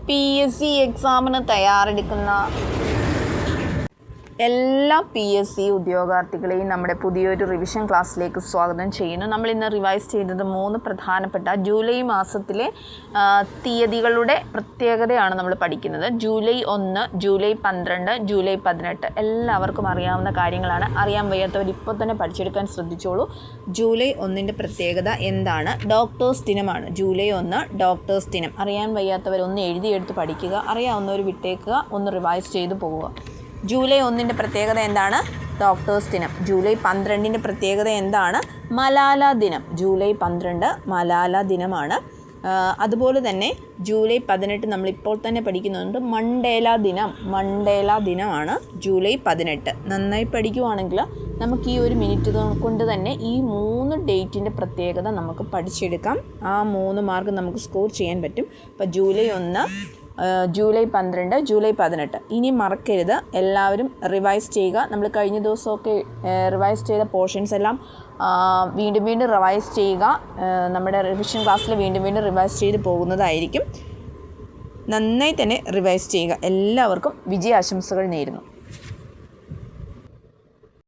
PSC എക്സാമിന് തയ്യാറെടുക്കുന്ന എല്ലാ PSC ഉദ്യോഗാർത്ഥികളെയും നമ്മുടെ പുതിയൊരു റിവിഷൻ ക്ലാസ്സിലേക്ക് സ്വാഗതം ചെയ്യുന്നു. നമ്മൾ ഇന്ന് റിവൈസ് ചെയ്തത് 3 പ്രധാനപ്പെട്ട ജൂലൈ മാസത്തിലെ തീയതികളുടെ പ്രത്യേകതയാണ് നമ്മൾ പഠിക്കുന്നത്. ജൂലൈ 1, ജൂലൈ 12, ജൂലൈ 18 എല്ലാവർക്കും അറിയാവുന്ന കാര്യങ്ങളാണ്. അറിയാൻ വയ്യാത്തവർ ഇപ്പോൾ തന്നെ പഠിച്ചെടുക്കാൻ ശ്രദ്ധിച്ചോളൂ. ജൂലൈ 1ൻ്റെ പ്രത്യേകത എന്താണ്? ഡോക്ടേഴ്സ് ദിനമാണ്. ജൂലൈ 1 ഡോക്ടേഴ്സ് ദിനം. അറിയാൻ വയ്യാത്തവർ ഒന്ന് എഴുതിയെടുത്ത് പഠിക്കുക, അറിയാവുന്നവർ വിട്ടേക്കുക, ഒന്ന് റിവൈസ് ചെയ്ത് പോവുക. ജൂലൈ 1ൻ്റെ പ്രത്യേകത എന്താണ്? ഡോക്ടേഴ്സ് ദിനം. ജൂലൈ 12ൻ്റെ പ്രത്യേകത എന്താണ്? മലാല ദിനം. ജൂലൈ 12 മലാല ദിനമാണ്. അതുപോലെ തന്നെ ജൂലൈ 18 നമ്മളിപ്പോൾ തന്നെ പഠിക്കുന്നുണ്ട്, മണ്ടേല ദിനം. മണ്ടേല ദിനമാണ് ജൂലൈ 18. നന്നായി പഠിക്കുവാണെങ്കിൽ നമുക്ക് ഈ ഒരു മിനിറ്റ് കൊണ്ട് തന്നെ ഈ 3 ഡേറ്റിൻ്റെ പ്രത്യേകത നമുക്ക് പഠിച്ചെടുക്കാം. ആ 3 മാർക്ക് നമുക്ക് സ്കോർ ചെയ്യാൻ പറ്റും. അപ്പോൾ ജൂലൈ 1, ജൂലൈ 12, ജൂലൈ 18. ഇനി മറക്കരുത്, എല്ലാവരും റിവൈസ് ചെയ്യുക. നമ്മൾ കഴിഞ്ഞ ദിവസമൊക്കെ റിവൈസ് ചെയ്ത പോർഷൻസ് എല്ലാം വീണ്ടും റിവൈസ് ചെയ്യുക. നമ്മുടെ റിവിഷൻ ക്ലാസ്സിൽ വീണ്ടും റിവൈസ് ചെയ്ത് പോകുന്നതായിരിക്കും. നന്നായി തന്നെ റിവൈസ് ചെയ്യുക. എല്ലാവർക്കും വിജയാശംസകൾ നേരുന്നു.